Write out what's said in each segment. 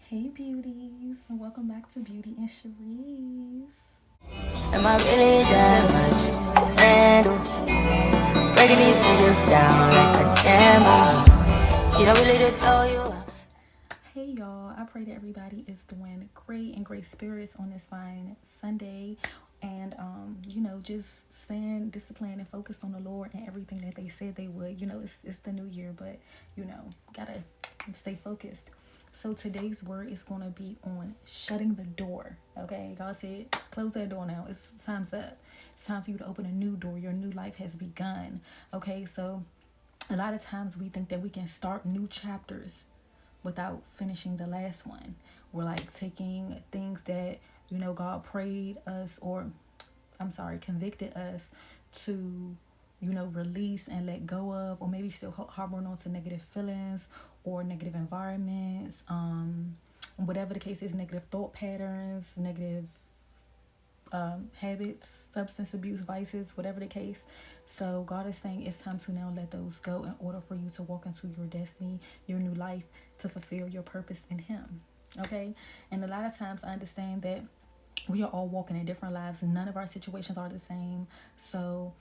Hey beauties, and welcome back to Beauty and Cherise. Am I really that much to handle? Breaking these niggas down like a camel. You don't really know you are. Hey y'all, I pray that everybody is doing great and great spirits on this fine Sunday, and just staying disciplined and focused on the Lord and everything that they said they would. It's the new year, but gotta stay focused. So today's word is gonna be on shutting the door. Okay, God said, close that door now. It's time's up. It's time for you to open a new door. Your new life has begun. Okay, so a lot of times we think that we can start new chapters without finishing the last one. We're like taking things that, God prayed us, or convicted us to, release and let go of, or maybe still harboring on to negative feelings or negative environments, whatever the case is, negative thought patterns, negative habits, substance abuse, vices, whatever the case. So God is saying it's time to now let those go in order for you to walk into your destiny, your new life, to fulfill your purpose in Him. Okay? And a lot of times I understand that we are all walking in different lives. None of our situations are the same. So,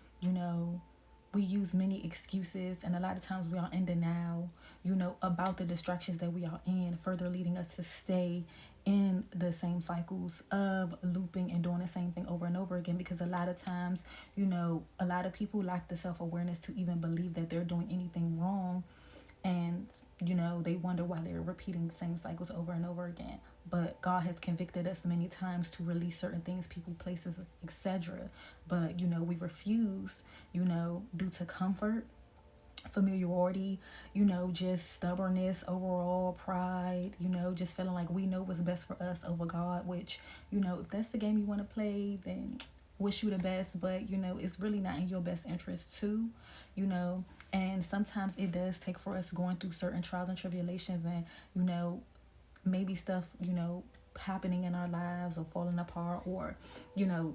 we use many excuses, and a lot of times we are in denial, about the distractions that we are in, further leading us to stay in the same cycles of looping and doing the same thing over and over again. Because a lot of times, a lot of people lack the self-awareness to even believe that they're doing anything wrong, and they wonder why they're repeating the same cycles over and over again. But God has convicted us many times to release certain things, people, places, etc. But we refuse, due to comfort, familiarity, just stubbornness, overall pride, just feeling like we know what's best for us over God. Which, if that's the game you want to play, then wish you the best. But it's really not in your best interest too, you know and sometimes it does take for us going through certain trials and tribulations, and maybe stuff, happening in our lives, or falling apart, or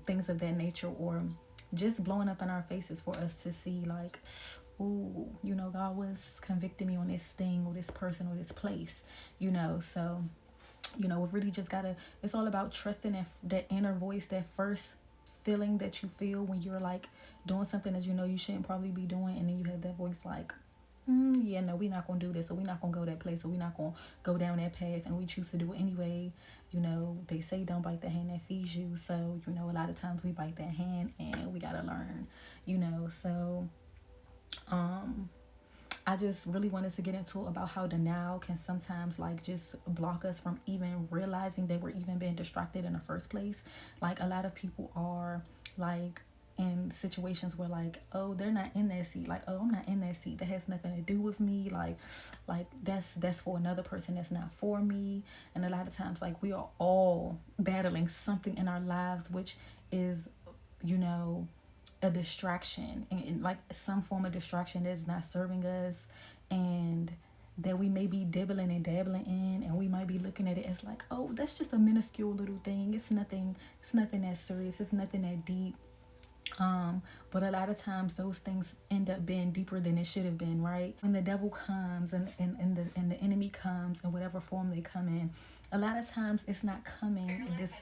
things of that nature, or just blowing up in our faces for us to see, like, ooh, God was convicting me on this thing, or this person, or this place. So we really just gotta, it's all about trusting that inner voice, that first feeling that you feel when you're like doing something that you shouldn't probably be doing, and then you have that voice like, yeah, no, we're not gonna do this, or we're not gonna go that place, or we're not gonna go down that path, and we choose to do it anyway. They say don't bite the hand that feeds you. So a lot of times we bite that hand, and we gotta learn. So I just really wanted to get into about how denial can sometimes like just block us from even realizing that we're even being distracted in the first place. Like, a lot of people are like in situations where, like, oh, they're not in that seat, like, oh, I'm not in that seat, that has nothing to do with me, like that's for another person, that's not for me. And a lot of times, like, we are all battling something in our lives which is, you know a distraction, and like some form of distraction that's not serving us, and that we may be dibbling and dabbling in, and we might be looking at it as like, oh, that's just a minuscule little thing, it's nothing that serious, it's nothing that deep. But a lot of times those things end up being deeper than it should have been, right? When the devil comes, and the enemy comes in whatever form they come in, a lot of times it's not coming in this.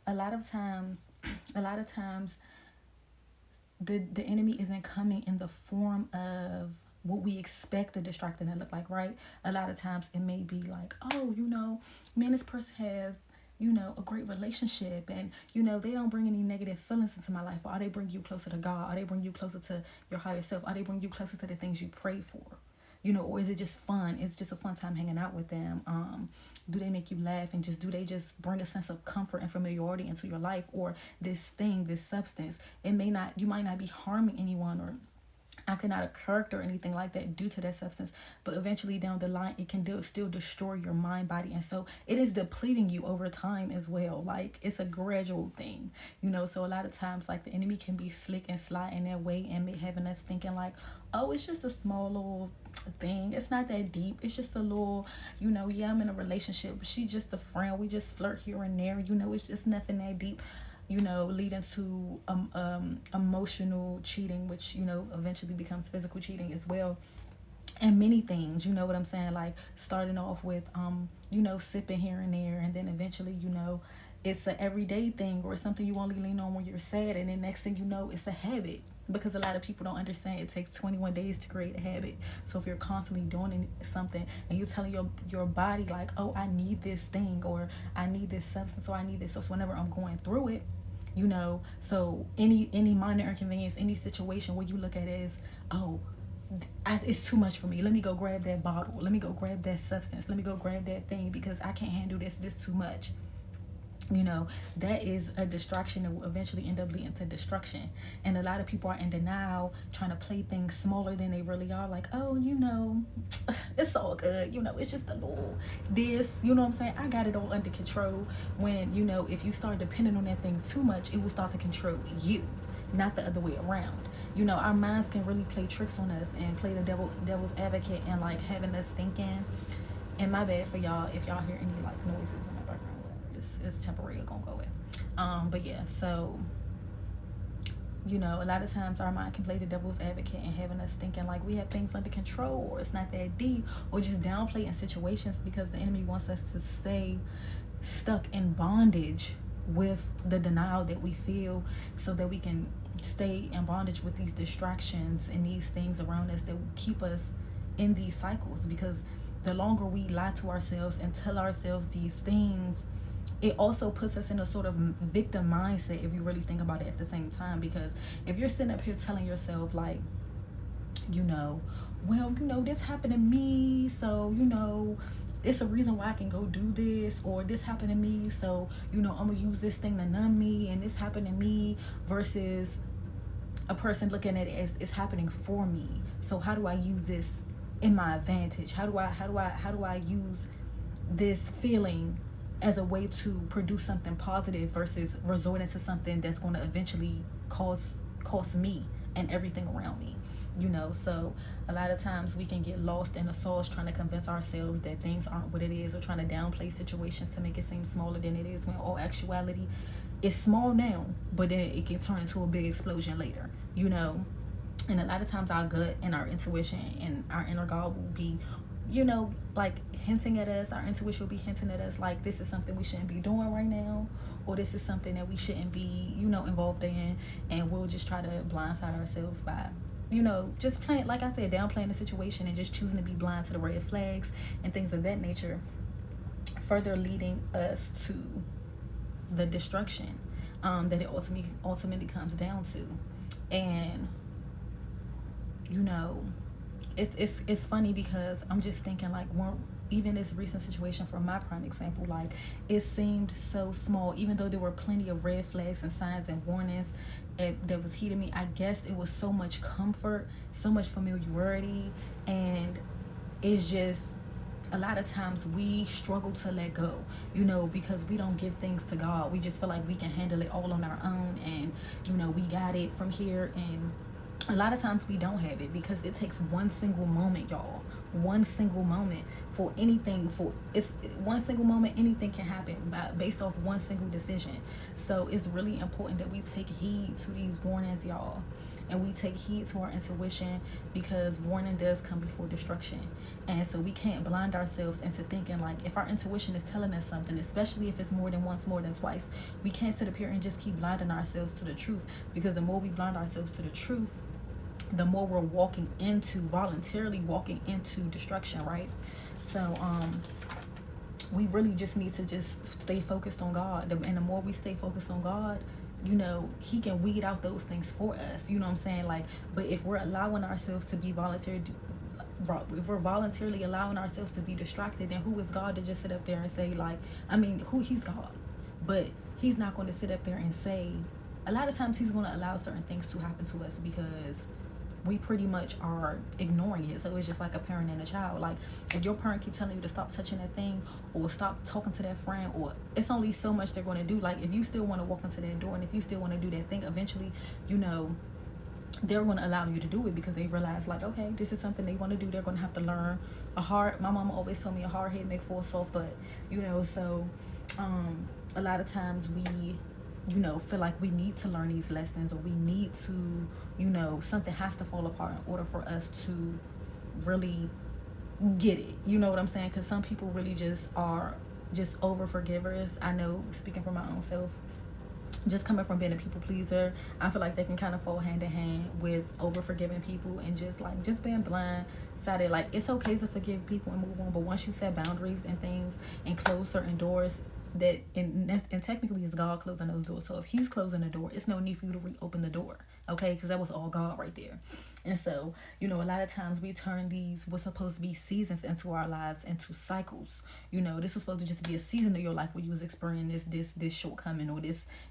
A lot of times, a lot of times the enemy isn't coming in the form of what we expect the distracting to look like, right? A lot of times it may be like, oh, man, this person have, a great relationship, and they don't bring any negative feelings into my life. Or they bring you closer to God? Or they bring you closer to your higher self? Or they bring you closer to the things you pray for? Or is it just fun? It's just a fun time hanging out with them. Do they make you laugh, and do they just bring a sense of comfort and familiarity into your life? Or this thing, this substance, you might not be harming anyone, or acting out of character or anything like that due to that substance, but eventually down the line it can still destroy your mind, body, and so it is depleting you over time as well. Like, it's a gradual thing. So a lot of times, like, the enemy can be slick and sly in that way, and having us thinking like, oh, it's just a small little thing, it's not that deep, it's just a little, yeah, I'm in a relationship, she's just a friend, we just flirt here and there, it's just nothing that deep. Leading to emotional cheating, which eventually becomes physical cheating as well. and many things, you know what I'm saying, like starting off with sipping here and there, and then eventually, it's a everyday thing, or something you only lean on when you're sad, and then next thing you know, it's a habit. Because a lot of people don't understand, it takes 21 days to create a habit. So if you're constantly doing something and you're telling your body like, oh, I need this thing, or I need this substance, or I need this, so whenever I'm going through it, so any minor inconvenience, any situation where you look at it as, oh, it's too much for me, let me go grab that bottle, let me go grab that substance, let me go grab that thing, because I can't handle this too much. That is a distraction that will eventually end up leading to destruction. And a lot of people are in denial, trying to play things smaller than they really are, like, oh, it's all good, it's just a little this, you know what I'm saying, I got it all under control. When if you start depending on that thing too much, it will start to control you, not the other way around. Our minds can really play tricks on us and play the devil's advocate, and like having us thinking. And my bad for y'all if y'all hear any like noises in the background, whatever. It's temporary, gonna go away. But yeah, so a lot of times our mind can play the devil's advocate and having us thinking like we have things under control, or it's not that deep, or just downplaying situations, because the enemy wants us to stay stuck in bondage with the denial that we feel, so that we can stay in bondage with these distractions and these things around us that keep us in these cycles. Because the longer we lie to ourselves and tell ourselves these things, it also puts us in a sort of victim mindset, if you really think about it at the same time. Because if you're sitting up here telling yourself like, this happened to me, so it's a reason why I can go do this, or this happened to me, so I'm gonna use this thing to numb me, and this happened to me, versus a person looking at it as it's happening for me. So how do I use this in my advantage? How do I use this feeling as a way to produce something positive, versus resorting to something that's going to eventually cost me and everything around me? So a lot of times we can get lost in the sauce trying to convince ourselves that things aren't what it is, or trying to downplay situations to make it seem smaller than it is, when all actuality it's small now, but then it can turn into a big explosion later. And a lot of times our gut and our intuition and our inner God will be like hinting at us. Our intuition will be hinting at us like, this is something we shouldn't be doing right now, or this is something that we shouldn't be involved in. And we'll just try to blindside ourselves by just playing, like I said, downplaying the situation, and just choosing to be blind to the red flags and things of that nature, further leading us to the destruction that it ultimately comes down to. And it's funny, because I'm just thinking like, even this recent situation, for my prime example, like it seemed so small, even though there were plenty of red flags and signs and warnings that was hitting me. I guess it was so much comfort, so much familiarity, and it's just a lot of times we struggle to let go, because we don't give things to God. We just feel like we can handle it all on our own, and we got it from here. And a lot of times we don't have it, because it takes one single moment, y'all. One single moment for anything. It's one single moment, anything can happen based off one single decision. So it's really important that we take heed to these warnings, y'all, and we take heed to our intuition, because warning does come before destruction. And so we can't blind ourselves into thinking like, if our intuition is telling us something, especially if it's more than once, more than twice, we can't sit up here and just keep blinding ourselves to the truth. Because the more we blind ourselves to the truth, the more we're voluntarily walking into destruction, right? So we really just need to just stay focused on God. And the more we stay focused on God, he can weed out those things for us, you know what I'm saying? Like, but if we're allowing ourselves to be if we're voluntarily allowing ourselves to be distracted, then who is God to just sit up there and say like, he's God, but he's not going to sit up there and say, a lot of times he's going to allow certain things to happen to us because we pretty much are ignoring it. So it's just like a parent and a child. Like, if your parent keep telling you to stop touching that thing, or stop talking to that friend, or it's only so much they're going to do. Like, if you still want to walk into that door, and if you still want to do that thing, eventually they're going to allow you to do it, because they realize like, okay, this is something they want to do. They're going to have to learn. My mama always told me, a hard head make full soft butt, so a lot of times we feel like we need to learn these lessons, or we need to, something has to fall apart in order for us to really get it. You know what I'm saying? Because some people really just are just over forgivers. I know, speaking for my own self, just coming from being a people pleaser, I feel like they can kind of fall hand in hand with over forgiving people and just being blind sided. Like, it's okay to forgive people and move on, but once you set boundaries and things and close certain doors, that and technically it's God closing those doors. So if he's closing the door, it's no need for you to reopen the door, okay? Because that was all God right there. And so, a lot of times we turn these what's supposed to be seasons into our lives into cycles. This was supposed to just be a season of your life where you was experiencing this shortcoming or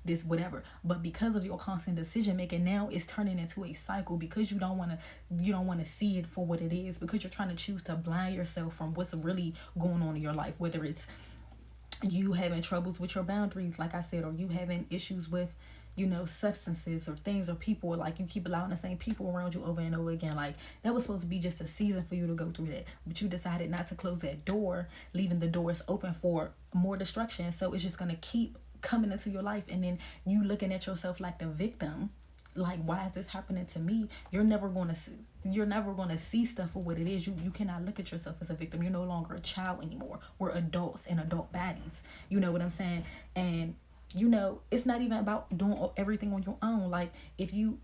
this whatever. But because of your constant decision making, now it's turning into a cycle because you don't want to see it for what it is, because you're trying to choose to blind yourself from what's really going on in your life, whether it's you having troubles with your boundaries, like I said, or you having issues with substances or things or people, like you keep allowing the same people around you over and over again. Like, that was supposed to be just a season for you to go through that, but you decided not to close that door, leaving the doors open for more destruction. So it's just going to keep coming into your life, and then you looking at yourself like the victim, like, why is this happening to me? You're never going to see stuff for what it is. You cannot look at yourself as a victim. You're no longer a child anymore. We're adults in adult bodies. You know what I'm saying? And it's not even about doing everything on your own. Like, if you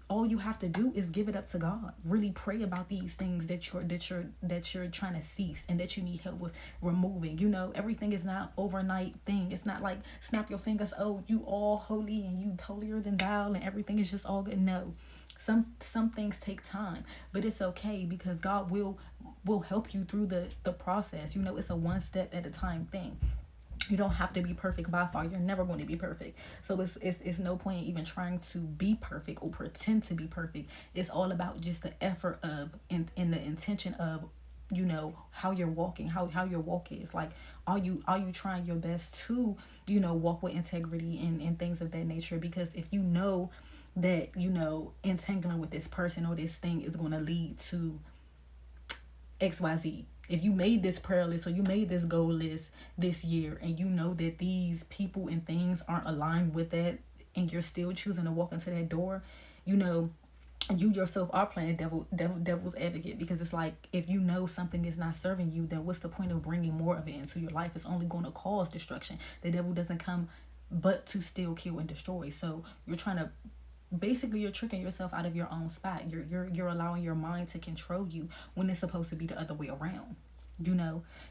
all you have to do is give it up to God. Really pray about these things that you're trying to cease and that you need help with removing. Everything is not overnight thing. It's not like snap your fingers, oh, you all holy and you holier than thou and everything is just all good. No. Some things take time, but it's okay, because God will help you through the process. It's a one step at a time thing. You don't have to be perfect by far. You're never going to be perfect. So it's no point even trying to be perfect or pretend to be perfect. It's all about just the effort of and the intention of how you're walking, how your walk is. Like, are you trying your best to walk with integrity and things of that nature? Because if you know that entangling with this person or this thing is going to lead to XYZ. If you made this prayer list or you made this goal list this year and you know that these people and things aren't aligned with that, and you're still choosing to walk into that door, you yourself are playing devil's advocate, because it's like, if you know something is not serving you, then what's the point of bringing more of it into your life? It's only going to cause destruction. The devil doesn't come but to steal, kill, and destroy. So you're tricking yourself out of your own spot. You're allowing your mind to control you when it's supposed to be the other way around.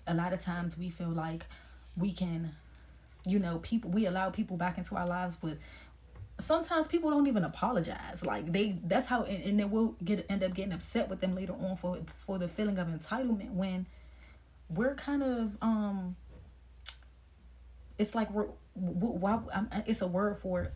A lot of times we feel like we can, we allow people back into our lives, but sometimes people don't even apologize. Like, that's how, and then we'll end up getting upset with them later on for the feeling of entitlement, when we're kind of it's like it's a word for it,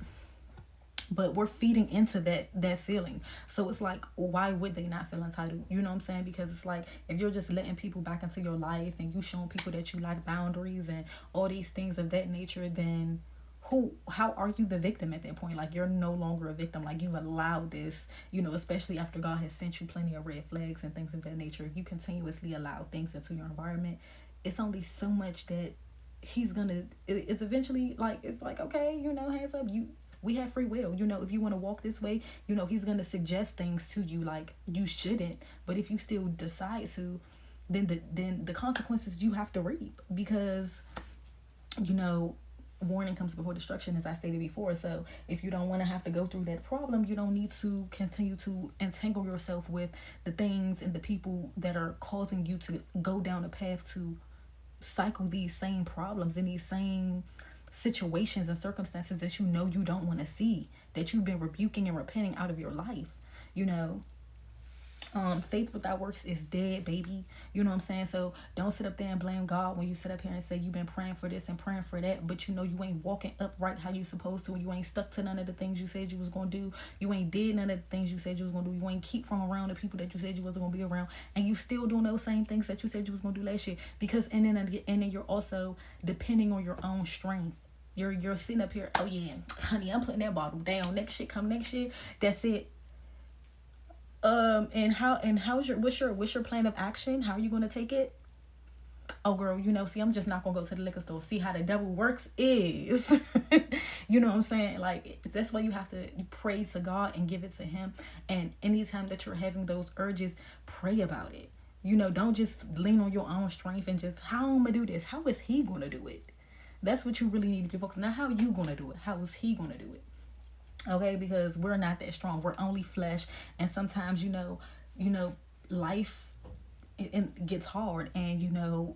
but we're feeding into that feeling. So it's like, why would they not feel entitled? You know what I'm saying? Because it's like, if you're just letting people back into your life and you showing people that you like boundaries and all these things of that nature, then how are you the victim at that point? Like, you're no longer a victim. Like, you've allowed this, especially after God has sent you plenty of red flags and things of that nature. If you continuously allow things into your environment, it's only so much that he's gonna, it's eventually like, it's like, okay, hands up, we have free will. If you want to walk this way, he's going to suggest things to you like you shouldn't. But if you still decide to, then the consequences you have to reap, because, warning comes before destruction, as I stated before. So if you don't want to have to go through that problem, you don't need to continue to entangle yourself with the things and the people that are causing you to go down a path to cycle these same problems and these same situations and circumstances that you don't want to see, that you've been rebuking and repenting out of your life. Faith without works is dead, baby. You know what I'm saying? So don't sit up there and blame God when you sit up here and say you've been praying for this and praying for that, but you ain't walking upright how you supposed to. You ain't stuck to none of the things you said you was gonna do. You ain't did none of the things you said you was gonna do. You ain't keep from around the people that you said you wasn't gonna be around, and you still doing those same things that you said you was gonna do last year. Because and then you're also depending on your own strength. You're sitting up here, oh yeah, honey, I'm putting that bottle down. Next year, that's it. And what's your plan of action? How are you going to take it? oh girl, see, I'm just not gonna go to the liquor store. See how the devil works is you know what I'm saying? Like, that's why you have to pray to God and give it to him. And anytime that you're having those urges, pray about it. Don't just lean on your own strength and just, how I'm gonna do this? How is he gonna do it? That's what you really need to be focused on. Not how you gonna do it. How is he gonna do it? Okay, because we're not that strong. We're only flesh, and sometimes life it gets hard, and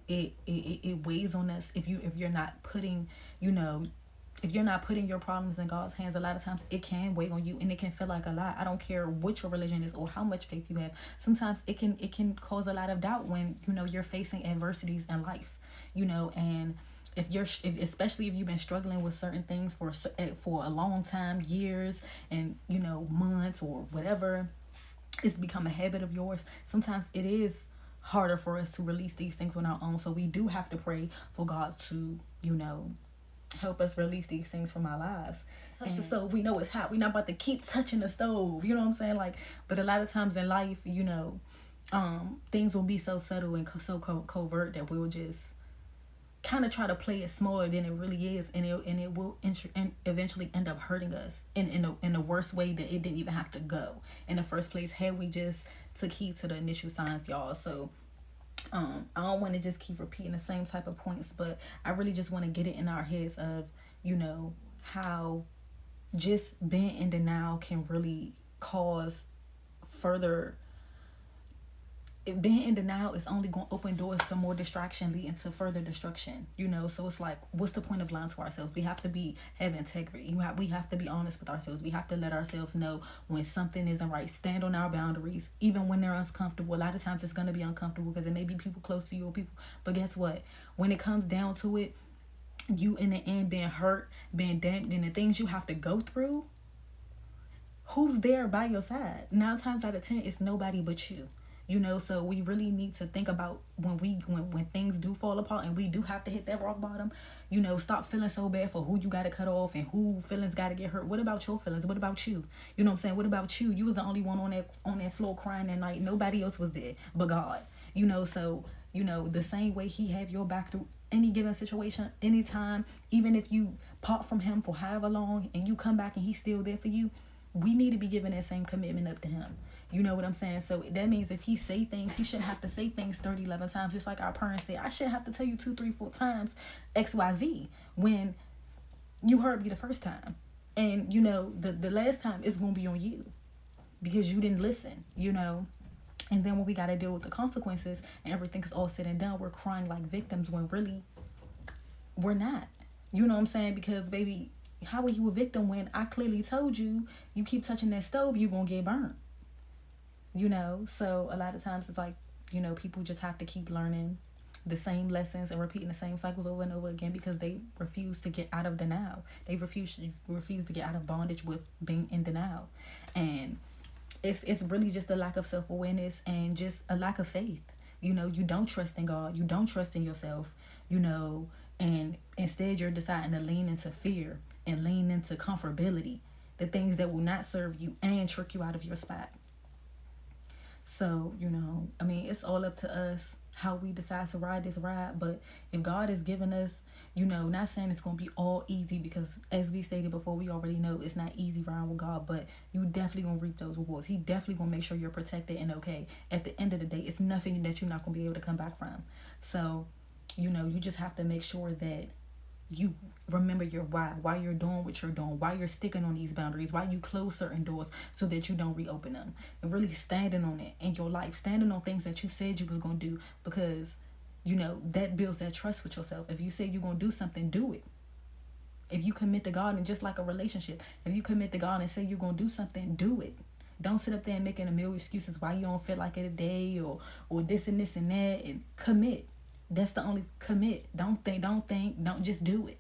it weighs on us if you're not putting if you're not putting your problems in God's hands. A lot of times it can weigh on you, and it can feel like a lot. I don't care what your religion is or how much faith you have. Sometimes it can cause a lot of doubt when you're facing adversities in life, and especially if you've been struggling with certain things for a long time, years, and months or whatever, it's become a habit of yours. Sometimes it is harder for us to release these things on our own, so we do have to pray for God to help us release these things from our lives. Touch the stove, we know it's hot. We're not about to keep touching the stove, you know what I'm saying? Like, but a lot of times in life, things will be so subtle and so covert that we will just kind of try to play it smaller than it really is, and it will eventually end up hurting us in the worst way that it didn't even have to go in the first place, had we just took heed to the initial signs, y'all. So I don't want to just keep repeating the same type of points, but I really just want to get it in our heads of how just being in denial can really cause further. Being in denial is only going to open doors to more distraction, leading to further destruction. So it's like, what's the point of lying to ourselves? We have to have integrity. We have to be honest with ourselves. We have to let ourselves know when something isn't right. Stand on our boundaries, even when they're uncomfortable. A lot of times it's going to be uncomfortable because it may be people close to you or people. But guess what? When it comes down to it, you in the end being hurt, being damaged, and the things you have to go through, who's there by your side? 9 times out of 10, it's nobody but you. So we really need to think about when things do fall apart and we do have to hit that rock bottom, stop feeling so bad for who you got to cut off and who feelings got to get hurt. What about your feelings? What about you? You know what I'm saying? What about you? You was the only one on that floor crying that night. Nobody else was there but God. So, the same way he have your back through any given situation, anytime, even if you part from him for however long and you come back and he's still there for you, we need to be giving that same commitment up to him. You know what I'm saying? So that means if he say things, he shouldn't have to say things 30, 11 times. Just like our parents say, I shouldn't have to tell you 2, 3, 4 times XYZ when you heard me the first time. And, the last time it's going to be on you because you didn't listen, And then when we got to deal with the consequences and everything is all said and done, we're crying like victims when really we're not. You know what I'm saying? Because, baby, how are you a victim when I clearly told you keep touching that stove, you're going to get burnt? So a lot of times it's like, people just have to keep learning the same lessons and repeating the same cycles over and over again because they refuse to get out of denial. They refuse to get out of bondage with being in denial. And it's really just a lack of self-awareness and just a lack of faith. You don't trust in God. You don't trust in yourself, and instead you're deciding to lean into fear and lean into comfortability, the things that will not serve you and trick you out of your spot. So, it's all up to us how we decide to ride this ride. But if God is giving us, not saying it's going to be all easy because as we stated before, we already know it's not easy riding with God, but you definitely going to reap those rewards. He definitely going to make sure you're protected and okay. At the end of the day, it's nothing that you're not going to be able to come back from. So, you just have to make sure that you remember your why you're doing what you're doing, why you're sticking on these boundaries, why you close certain doors so that you don't reopen them, and really standing on it in your life, standing on things that you said you was going to do, because that builds that trust with yourself. If you say you're going to do something, do it. If you commit to God, and just like a relationship, if you commit to God and say you're going to do something, do it. Don't sit up there and making a million excuses why you don't feel like it today or this and this and that, and commit. That's the only commit. Don't think, don't just do it.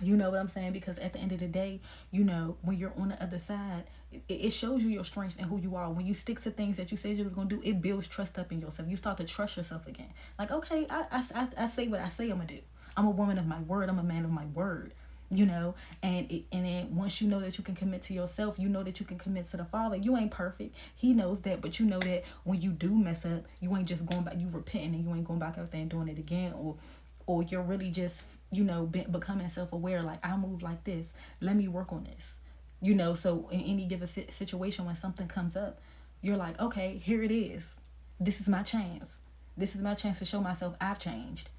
You know what I'm saying? Because at the end of the day, when you're on the other side, it shows you your strength and who you are. When you stick to things that you said you was going to do, it builds trust up in yourself. You start to trust yourself again. Like, okay, I say what I say I'm going to do. I'm a woman of my word. I'm a man of my word. you know. And then once you know that you can commit to yourself, you know that you can commit to the Father. You ain't perfect, He knows that, but you know that when you do mess up, you ain't just going back, you repenting, and you ain't going back out there and doing it again, or you're really just, you know, becoming self-aware, like, I move like this, let me work on this, you know. So in any given situation, when something comes up, you're like, okay, here it is, this is my chance, to show myself I've changed.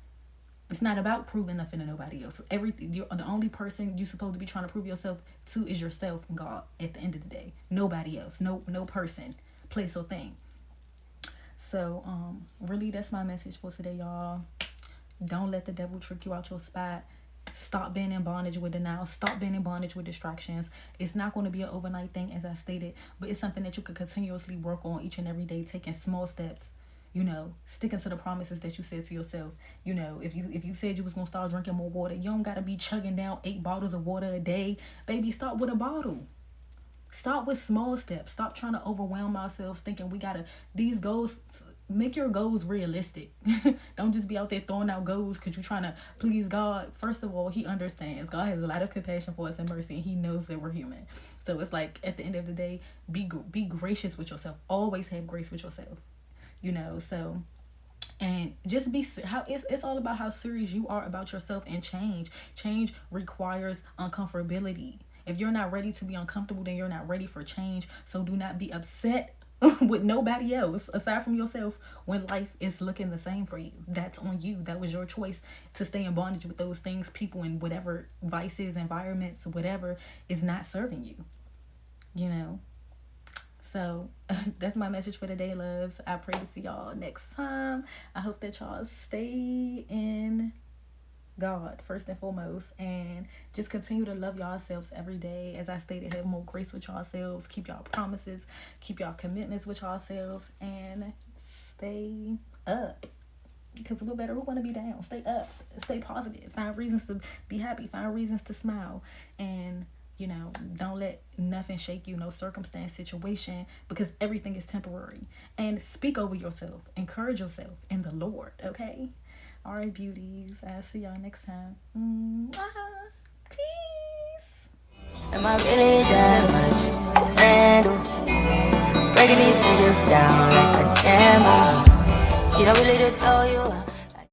It's not about proving nothing to nobody else. You're the only person you're supposed to be trying to prove yourself to is yourself and God at the end of the day. Nobody else. No person, place, or thing. So really, that's my message for today, y'all. Don't let the devil trick you out your spot. Stop being in bondage with denial. Stop being in bondage with distractions. It's not going to be an overnight thing, as I stated, but it's something that you can continuously work on each and every day, taking small steps. You know, sticking to the promises that you said to yourself. You know, if you said you was going to start drinking more water, you don't got to be chugging down 8 bottles of water a day. Baby, start with a bottle. Start with small steps. Stop trying to overwhelm ourselves thinking we got to, these goals, make your goals realistic. Don't just be out there throwing out goals because you're trying to please God. First of all, He understands. God has a lot of compassion for us and mercy, and He knows that we're human. So it's like, at the end of the day, be gracious with yourself. Always have grace with yourself. You know, so, and just be how it's all about how serious you are about yourself. And change requires uncomfortability. If you're not ready to be uncomfortable, then you're not ready for change. So do not be upset with nobody else aside from yourself when life is looking the same for you. That's on you. That was your choice to stay in bondage with those things, people, and whatever vices, environments, whatever is not serving you, you know. So that's my message for today, loves. I pray to see y'all next time. I hope that y'all stay in God first and foremost, and just continue to love yourselves every day. As I stated, have more grace with yourselves. Keep y'all promises. Keep y'all commitments with yourselves, and stay up. Because we're better. We want to be down. Stay up. Stay positive. Find reasons to be happy. Find reasons to smile. And you know, don't let nothing shake you, no circumstance, situation, because everything is temporary. And speak over yourself. Encourage yourself in the Lord, okay? All right, beauties. I'll see y'all next time. Peace. Am I really that much? And breaking these niggas down like a hammer. You don't really know you.